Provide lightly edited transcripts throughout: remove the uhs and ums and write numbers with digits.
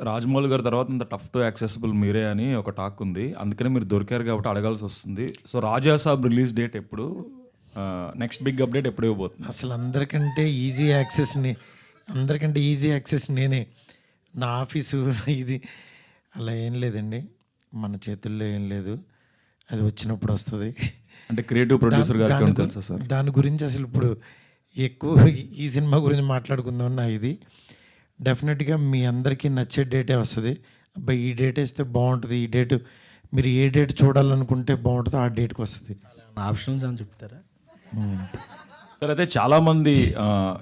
రాజమౌళి గారి తర్వాత ఇంత టఫ్ టు యాక్సెసిబుల్ మీరే అని ఒక టాక్ ఉంది. అందుకనే మీరు దొరికారు కాబట్టి అడగాల్సి వస్తుంది. సో రాజా సాబ్ రిలీజ్ డేట్ ఎప్పుడు? నెక్స్ట్ బిగ్ అప్డేట్ ఎప్పుడు ఇవ్వబోతుంది? అసలు అందరికంటే ఈజీ యాక్సెస్ నేనే. నా ఆఫీసు ఇది అలా ఏం లేదండి, మన చేతుల్లో ఏం లేదు, అది వచ్చినప్పుడు వస్తుంది. అంటే క్రియేటివ్ ప్రొడ్యూసర్ గారికి తెలుసా సార్? దాని గురించి అసలు ఇప్పుడు ఎక్కువ ఈ సినిమా గురించి మాట్లాడుకుందాం. నా ఇది డెఫినెట్గా మీ అందరికీ నచ్చే డేటే వస్తుంది. అబ్బాయి ఈ డేట్ వేస్తే బాగుంటుంది, ఈ డేట్ మీరు ఏ డేట్ చూడాలనుకుంటే బాగుంటుందో ఆ డేట్కి వస్తుంది. ఆప్షన్స్ అని చెప్తారా సార్? అయితే చాలా మంది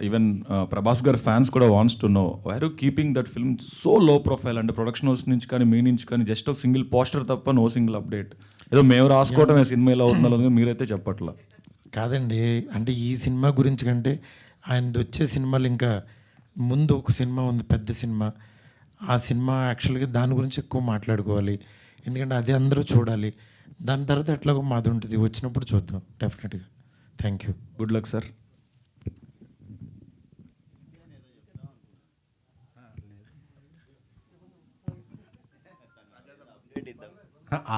ఈవెన్ ప్రభాస్ గారి ఫ్యాన్స్ కూడా wants to know why are you keeping that film so low profile? అంటే ప్రొడక్షన్ హౌస్ నుంచి కానీ మీ నుంచి కానీ జస్ట్ ఒక సింగిల్ పోస్టర్ తప్ప నో సింగిల్ అప్డేట్. ఏదో మేము రాసుకోవటమే సినిమా ఎలా అవుతుందో మీరైతే చెప్పట్లా. కాదండి, అంటే ఈ సినిమా గురించి కంటే ఆయనది వచ్చే సినిమాలు ఇంకా ముందు ఒక సినిమా ఉంది, పెద్ద సినిమా. ఆ సినిమా యాక్చువల్గా దాని గురించి ఎక్కువ మాట్లాడుకోవాలి, ఎందుకంటే అది అందరూ చూడాలి. దాని తర్వాత ఎట్లాగో మాది ఉంటుంది, వచ్చినప్పుడు చూద్దాం డెఫినెట్గా. Thank you, good luck sir.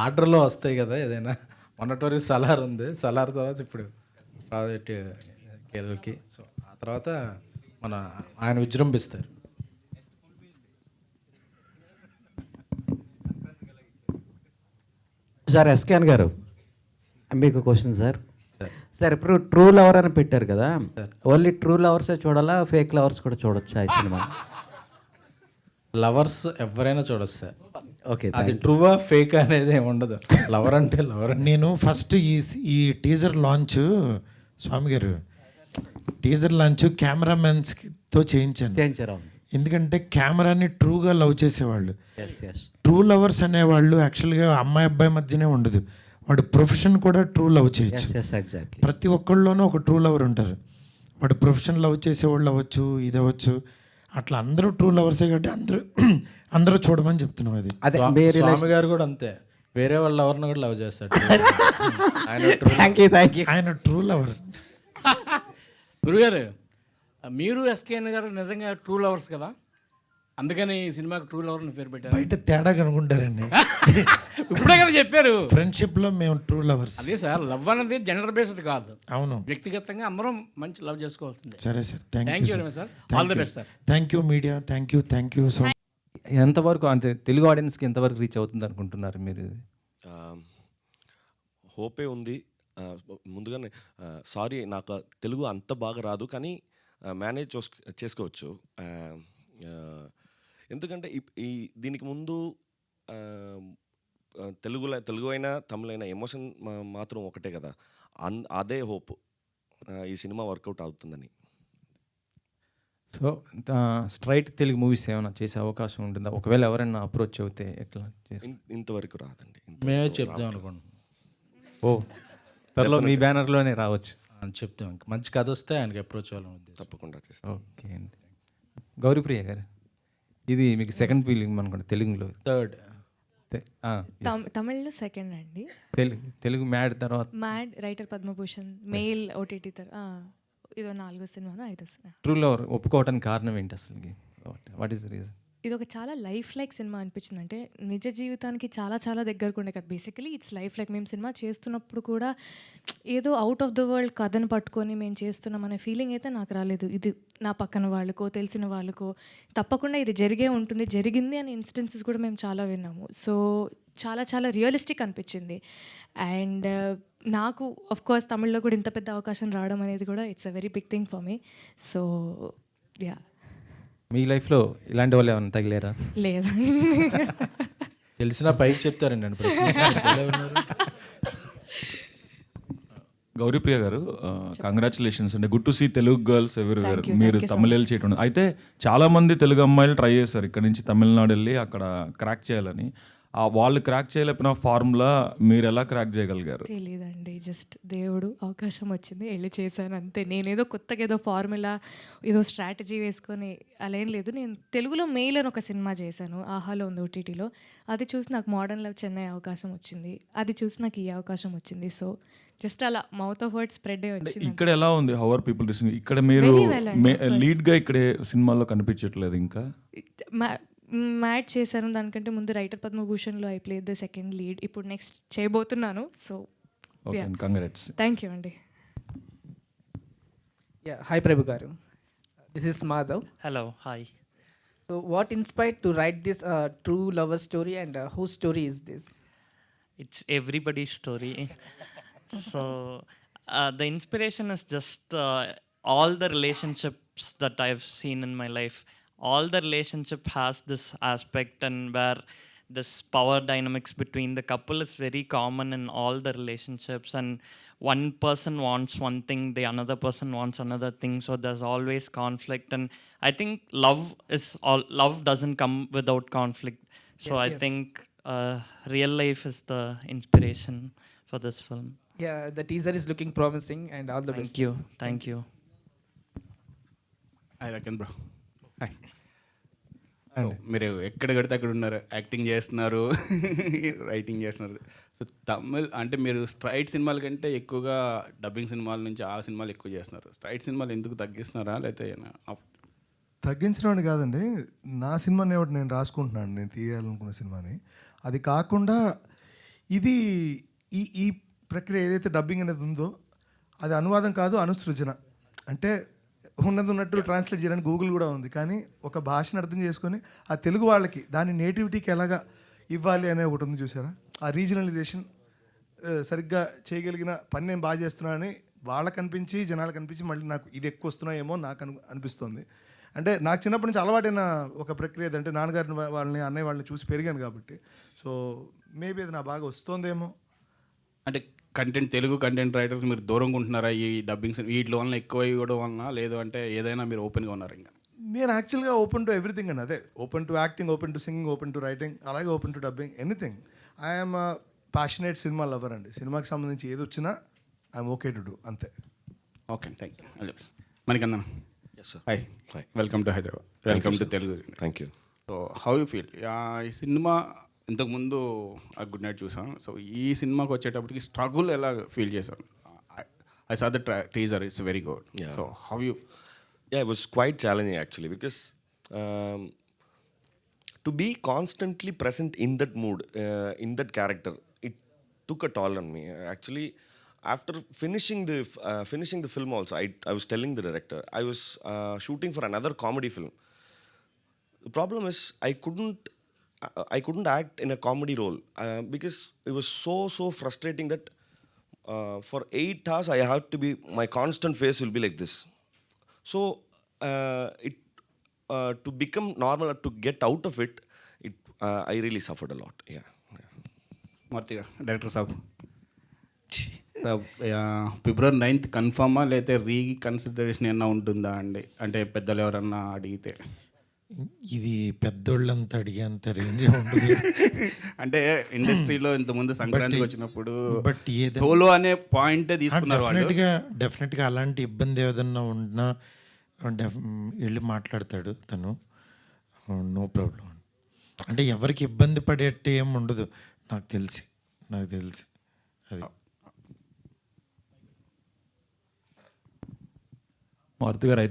ఆర్డర్లో వస్తాయి కదా ఏదైనా. మొన్నటి వరకు సలార్ ఉంది, సలార్ తర్వాత ఇప్పుడు ప్రాజెక్ట్ కేరళకి. సో ఆ తర్వాత ఆయన విజృంభిస్తారు. సార్ ఎస్కేన్ గారు, మీకు క్వశ్చన్ సార్. సార్ ఇప్పుడు ట్రూ లవర్ అని పెట్టారు కదా, ఓన్లీ ట్రూ లవర్సే చూడాలా, ఫేక్ లవర్స్ కూడా చూడొచ్చా ఈ సినిమా? లవర్స్ ఎవరైనా చూడొచ్చు సార్. ఓకే, అది ట్రూవా ఫేక్ అనేది ఏమి ఉండదు. లవర్ అంటే లవర్. నేను ఫస్ట్ ఈ టీజర్ లాంచ్, స్వామి గారు, టీజర్ లాంచ్ కెమెరామెన్స్తో చేయించాను. ఎందుకంటే కెమెరాని ట్రూగా లవ్ చేసేవాళ్ళు, ట్రూ లవర్స్ అనేవాళ్ళు యాక్చువల్గా అమ్మాయి అబ్బాయి మధ్యనే ఉండదు, వాడు ప్రొఫెషన్ కూడా ట్రూ లవ్ చేయొచ్చు. ప్రతి ఒక్కళ్ళలోనూ ఒక ట్రూ లవర్ ఉంటారు. వాడు ప్రొఫెషన్ లవ్ చేసేవాళ్ళు అవ్వచ్చు, ఇది అవ్వచ్చు, అట్లా అందరూ ట్రూ లవర్సే కాబట్టి అందరూ చూడమని చెప్తున్నాం. అది స్వామి గారు కూడా అంతే, వేరే వాళ్ళ లవర్ని కూడా లవ్ చేస్తాడు. ఆయన ట్రూ లవర్. గురుగారు, మీరు ఎస్కేఎన్ గారు నిజంగా ట్రూ లవర్స్ కదా, అందుకని ఈ సినిమాకి ట్రూ లవర్ అని పేరు పెట్టారు. బయట తేడా కనుకుంటారండి. ఇప్పుడే కదా చెప్పారు, ఫ్రెండ్షిప్ లో మేము ట్రూ లవర్స్. అదే సార్, లవ్ అనేది జెండర్ బేస్డ్ కాదు. అవును, వ్యక్తిగతంగా అందరం మంచి లవ్ చేసుకోవాల్సిందే. సరే sir, thank you very much sir. All the best sir. Thank you media, thank you so. ఎంతవరకు అంటే తెలుగు ఆడియన్స్కి ఎంతవరకు రీచ్ అవుతుంది అనుకుంటున్నారు మీరు? హోపే ఉంది. ముందుగానే సారీ, నాకు తెలుగు అంత బాగా రాదు, కానీ మేనేజ్ చేసుకోవచ్చు. ఎందుకంటే దీనికి ముందు తెలుగు అయినా తమిళ అయినా ఎమోషన్ మాత్రం ఒకటే కదా. అదే హోప్ ఈ సినిమా వర్కౌట్ అవుతుందని. సో స్ట్రైట్ తెలుగు మూవీస్ ఏమైనా చేసే అవకాశం ఉంటుందా? ఒకవేళ ఎవరైనా అప్రోచ్ అవుతే ఎట్లా? ఇంతవరకు రాదండి. మేమే చెప్దాం అనుకోండి. ఓ, త్వరలో మీ బ్యానర్లోనే రావచ్చు అని చెప్తాం. మంచి కథ వస్తే ఆయనకి అప్రోచ్ అవ్వాలని తప్పకుండా చేస్తాం. ఓకే అండి. గౌరీప్రియ గారు, ఇది మీకు సెకండ్ ఫీలింగ్ అనుకోండి తెలుగులో? థర్డ్. తమిళ్లో సెకండ్ అండి. తెలుగు మ్యాడ్ తర్వాత mad, writer Padma Bhushan, mail OTT ఇదో 4వ సినిమా 5వ సినిమా. ట్రూ లవర్ ఒప్పుకోవడానికి కారణం ఏంటి అసలు? What is the reason? ఇది ఒక చాలా లైఫ్ లైక్ సినిమా అనిపించింది. అంటే నిజ జీవితానికి చాలా చాలా దగ్గరకు ఉండే కదా. Basically it's life like. మేము సినిమా చేస్తున్నప్పుడు కూడా ఏదో అవుట్ ఆఫ్ ద వరల్డ్ కథను పట్టుకొని మేము చేస్తున్నాం అనే ఫీలింగ్ అయితే నాకు రాలేదు. ఇది నా పక్కన వాళ్ళకో తెలిసిన వాళ్ళకో తప్పకుండా ఇది జరిగే ఉంటుంది, జరిగింది అనే ఇన్స్టెన్సెస్ కూడా మేము చాలా విన్నాము. సో చాలా చాలా రియలిస్టిక్ అనిపించింది. అండ్ నాకు ఆఫ్ కోర్స్ తమిళ్లో కూడా ఇంత పెద్ద అవకాశం రావడం అనేది కూడా it's a very big thing for me. So yeah. మీ లైఫ్లో ఇలాంటి వాళ్ళు ఏమైనా తగిలేరా? లేదు, తెలిసిన పైకి చెప్తారండి నన్ను ప్రశ్న. గౌరీప్రియ గారు, కంగ్రాచులేషన్స్ అండి. Good to see Telugu girls everywhere. మీరు తమిళ వెళ్ళి చేయడం అయితే చాలా మంది తెలుగు అమ్మాయిలు ట్రై చేశారు ఇక్కడ నుంచి తమిళనాడు వెళ్ళి అక్కడ క్రాక్ చేయాలని. వాళ్ళు క్రాక్ చేయలేకపోయిన ఫార్ములా మీరు ఎలా క్రాక్ చేయగలిగారు? తెలియదండి, జస్ట్ దేవుడు అవకాశం వచ్చింది, వెళ్ళి చేశాను అంతే. నేనేదో కొత్తగా ఏదో ఫార్ములా ఏదో స్ట్రాటజీ వేసుకొని అలా ఏం లేదు. నేను తెలుగులో మెయిల్ అని ఒక సినిమా చేశాను, ఆహాలో ఉంది ఓటీటీలో. అది చూసి నాకు మోడర్న్ లవ్ చెన్నై అవకాశం వచ్చింది, అది చూసి నాకు ఈ అవకాశం వచ్చింది. సో జస్ట్ అలా మౌత్ ఆఫ్ వర్డ్ స్ప్రెడ్ అయ్యి వచ్చింది. ఇక్కడ ఎలా ఉంది? How are people receiving? ఇక్కడ మీరు లీడ్గా ఇక్కడే సినిమాలో కనిపించట్లేదు ఇంకా. మ్యాట్ చేశాను. దానికంటే ముందు రైటర్ పద్మభూషణ్లో I play the second lead. ఇప్పుడు నెక్స్ట్ చేయబోతున్నాను. So okay, congrats. Thank you అండి. Yeah, hi Prabhu Garu. This is Madhav. Hello, hi. So, what inspired to write this true lover story, and whose story is this? It's everybody's story. So, the inspiration is just all the relationships that I've seen in my life. All the relationship has this aspect, and where this power dynamics between the couple is very common in all the relationships, and one person wants one thing, the another person wants another thing, so there's always conflict. And I think love doesn't come without conflict. So Yes, I yes. think real life is the inspiration for this film. Yeah, the teaser is looking promising, and all the best. Thank you. Hi రకన్ bro. Hi. మీరు ఎక్కడ కడితే అక్కడ ఉన్నారు, acting చేస్తున్నారు, writing చేస్తున్నారు. So Tamil అంటే మీరు స్ట్రైట్ సినిమాల కంటే ఎక్కువగా డబ్బింగ్ సినిమాల నుంచి ఆ సినిమాలు ఎక్కువ చేస్తున్నారు. స్ట్రైట్ సినిమాలు ఎందుకు తగ్గిస్తున్నారా, లేకపోతే తగ్గించడం అని కాదండి, నా సినిమాని ఒకటి నేను రాసుకుంటున్నాను, నేను తీయాలనుకున్న సినిమాని. అది కాకుండా ఇది ఈ ఈ ప్రక్రియ ఏదైతే డబ్బింగ్ అనేది ఉందో అది అనువాదం కాదు, అనుసృజన. అంటే ఉన్నది ఉన్నట్టు ట్రాన్స్లేట్ చేయడానికి గూగుల్ కూడా ఉంది, కానీ ఒక భాషను అర్థం చేసుకొని ఆ తెలుగు వాళ్ళకి దాని నేటివిటీకి ఎలాగా ఇవ్వాలి అనే ఒకటి ఉంది చూసారా. ఆ రీజనలైజేషన్ సరిగ్గా చేయగలిగిన పని నేను బాగా చేస్తున్నానని వాళ్ళకి అనిపించి, జనాలకు అనిపించి, మళ్ళీ నాకు ఇది ఎక్కువ వస్తున్నాయేమో నాకు అనిపిస్తుంది. అంటే నాకు చిన్నప్పటి నుంచి అలవాటైన ఒక ప్రక్రియ అంటే నాన్నగారిని వాళ్ళని అన్నయ్య వాళ్ళని చూసి పెరిగాను కాబట్టి. సో మేబీ అది నా బాగా వస్తుందేమో. అంటే కంటెంట్, తెలుగు కంటెంట్ రైటర్కి మీరు దూరంగా ఉంటున్నారా ఈ డబ్బింగ్ వీటి వలన ఎక్కువ ఇవ్వడం వలన, లేదు అంటే ఏదైనా మీరు ఓపెన్గా ఉన్నారు? ఇంకా నేను యాక్చువల్గా ఓపెన్ టు ఎవ్రీథింగ్ అండి. అదే open to acting, open to singing, open to writing, అలాగే open to dubbing, anything. I'm passionate cinema lover అండి. సినిమాకి సంబంధించి ఏది వచ్చినా ఐఎమ్ ఓకే టు డూ, అంతే. Okay, thank you. మనకన్నా yes sir. Hi. Hi. Welcome to Hyderabad, welcome to Telugu. Thank you. So how you feel? ఈ cinema ఇంతకుముందు ఆ గుడ్ నైట్ చూసాం. సో ఈ సినిమాకి వచ్చేటప్పటికి స్ట్రగుల్ ఎలా ఫీల్ చేశాను? I saw the teaser, it's very good. Yeah. So how you? Yeah, it was quite challenging actually because to be constantly present in that mood, in that character, it took a toll on me. Actually, after finishing the film also, I was telling the director, I was shooting for another comedy film. The problem is I couldn't act in a comedy role because it was so frustrating that for 8 hours I have to be, my constant face will be like this. So to become normal, to get out of it, I really suffered a lot. Yeah. మూర్తి గారు, director సాబ్, February 9th కన్ఫర్మా, లేకపోతే reconsideration ఏమన్నా ఉంటుందా అండి? అంటే పెద్దలు ఎవరన్నా అడిగితే. ఇది పెద్దోళ్ళంతా అడిగేంత రేంజ్ ఉండదు. అంటే ఇండస్ట్రీలో ఇంతకుముందు సంక్రాంతికి వచ్చినప్పుడు బట్ సోలో అనే పాయింటే తీసుకున్నారు వాళ్ళు. డెఫినెట్గా అలాంటి ఇబ్బంది ఏదన్నా ఉన్నా వెళ్ళి మాట్లాడతాడు తను, నో ప్రాబ్లం. అంటే ఎవరికి ఇబ్బంది పడేట్టు ఏం ఉండదు నాకు తెలిసి అది. మారుతి గారు అయితే